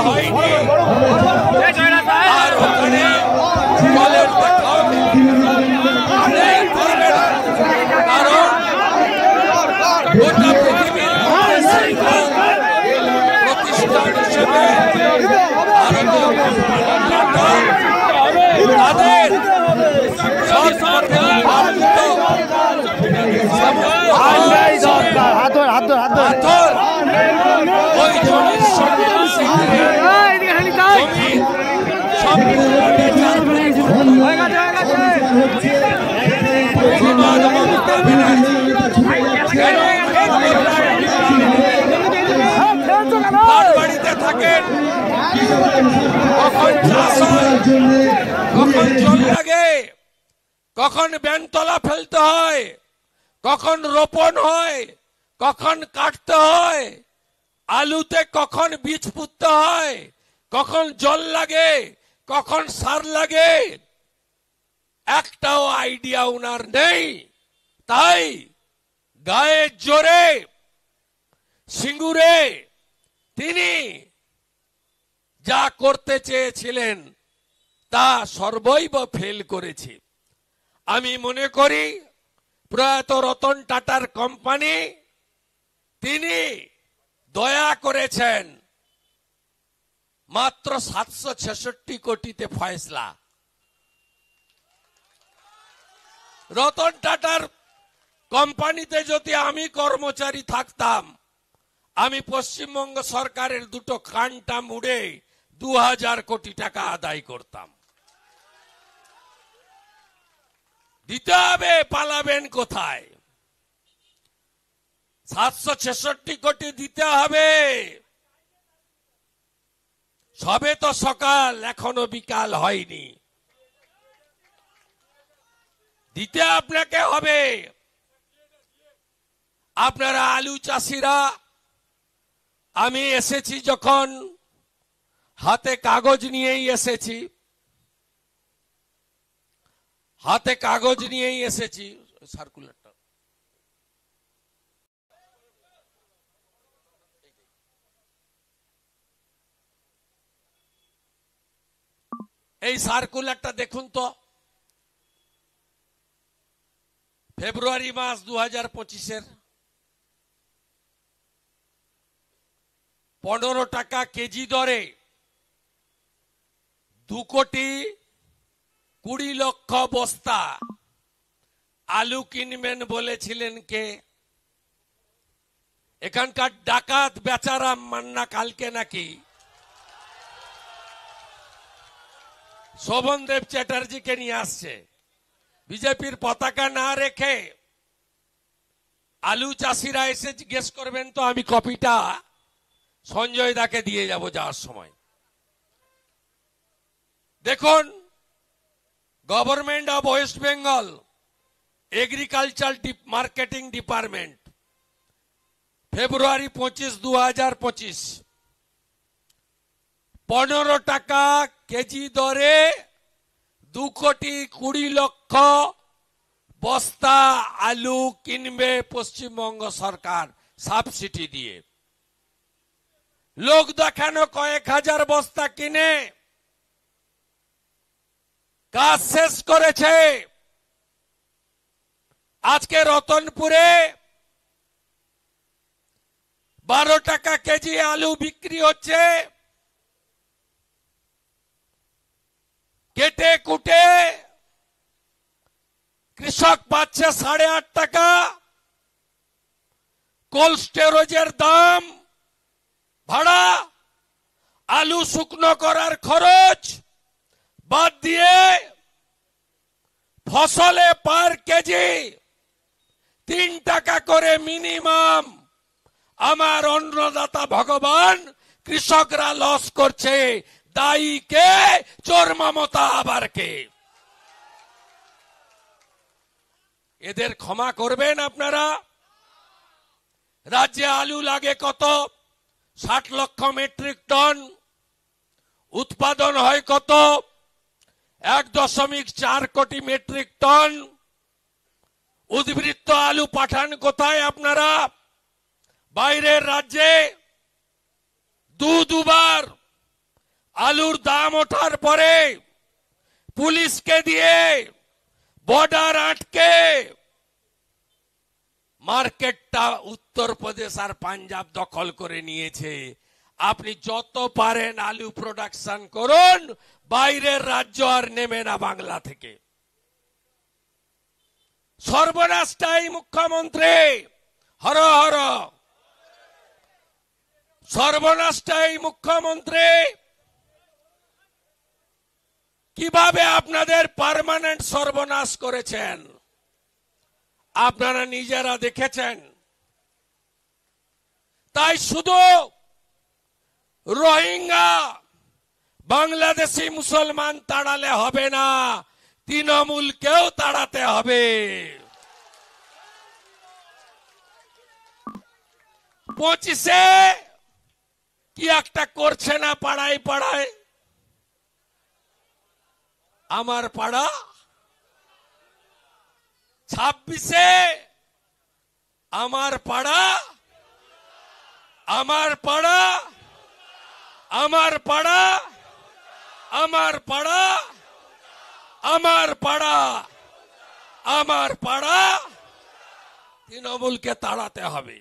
হয়নি, আর ওখানে জলের দেখাও করবে না, কারণ গোটা পৃথিবীর প্রতিষ্ঠান হিসেবে ভারতীয় তাদের ওই জমির সঙ্গে বাড়িতে থাকেন, কখন চাষ হয়, কখন জল লাগে, কখন বেনতলা ফেলতে হয়, কখন রোপণ হয়, কখন কাটতে হয়, আলুতে কখন বীজ পুঁততে হয়, কখন জল লাগে, কখন সার লাগে, একটাও আইডিয়া উনার নেই। তাই গায়ের জোরে সিঙ্গুরে তিনি যা করতে চেয়েছিলেন তা সর্বৈব ফেল করেছে। আমি মনে করি প্রয়াত রতন টাটার কোম্পানি তিনি দয়া করেছেন মাত্র 766 কোটিতে ফয়সলা। রতন টাটার কোম্পানিতে যদি আমি কর্মচারী থাকতাম, আমি পশ্চিমবঙ্গ সরকারের দুটো কানটা মুড়ে 2000 কোটি টাকা আদায় করতাম। দিতে হবে, পালাবেন কোথায়? 766 কোটি দিতে হবে। সবে তো সকাল, এখনো বিকাল হয়নি, দিতে আপনাকে হবে। আপনারা আলু চাষিরা, আমি এসেছি যখন হাতে কাগজ নিয়েই এসেছি, হাতে কাগজ নিয়েই এসেছি। সার্কুলারটা এই সার্কুলারটা দেখুন তো, ফেব্রুয়ারি মাস 2025-এর 15 টাকা কেজি দরে 2,20,00,000 বস্তা আলু কিনবেন বলেছিলেন কে? এখানকার ডাকাত বেচারাম মান্না কালকে নাকি শোভনদেব চ্যাটার্জিকে নিয়ে আসছে, বিজেপির পতাকা না রেখে। আলু চাষিরা এসে জিজ্ঞেস করবেন তো, আমি কপিটা সঞ্জয় দাকে দিয়ে যাব যাওয়ার সময়। দেখুন, government of West Bengal agriculture marketing department ফেব্রুয়ারি 25, 2025 15 টাকা কেজি দরে 2,20,00,000 বস্তা আলু কিনবে পশ্চিমবঙ্গ সরকার সাবসিডি দিয়ে। লোক দেখানো কয়েক হাজার বস্তা কিনে কাজ শেষ করেছে। আজকে রতনপুরে 12 টাকা কেজি আলু বিক্রি হচ্ছে। কেটে কুটে কৃষক পাচ্ছে 8.5 টাকা। কোল্ড স্টোরেজের দাম, ভাড়া, আলু শুকনো করার খরচ বাদ দিয়ে ফসলে পার কেজি 3 টাকা করে মিনিমাম আমার অন্নদাতা ভগবান কৃষকরা লস করছে। দায়ী কে? চোর মমতা আবার কে? এদের ক্ষমা করবেন আপনারা? রাজ্যে আলু লাগে কত? 60 লক্ষ মেট্রিক টন। উৎপাদন হয় কত? 1.4 কোটি মেট্রিক টন। উদ্বৃত্ত আলু পাঠান কোথায় আপনারা? বাইরের রাজ্যে দুবার আলুর দাম ওঠার পরে পুলিশকে দিয়ে বর্ডার আটকে মার্কেটটা উত্তরপ্রদেশ আর পাঞ্জাব দখল করে নিয়েছে। আপনি যত পারেন আলু প্রোডাকশন করুন, বাইরের রাজ্য আর নেবে না বাংলা থেকে। সর্বনাশটাই মুখ্যমন্ত্রী, হর হর, সর্বনাশটাই মুখ্যমন্ত্রী। কিভাবে আপনাদের পার্মানেন্ট সর্বনাশ করেছেন আপনারা নিজেরা দেখেছেন। তাই শুধু রোহিঙ্গা বাংলাদেশি মুসলমান তাড়ালে হবে না, তৃণমূলকেও তাড়াতে হবে। 25-এ কি একটা করছে না পাড়ায় পাড়ায়, আমার পাড়া। 26-এ আমার পাড়া, আমার পাড়া, আমার পাড়া, আমার পাড়া, আমার পাড়া, আমার পাড়া, তৃণমূলকে তাড়াতে হবে।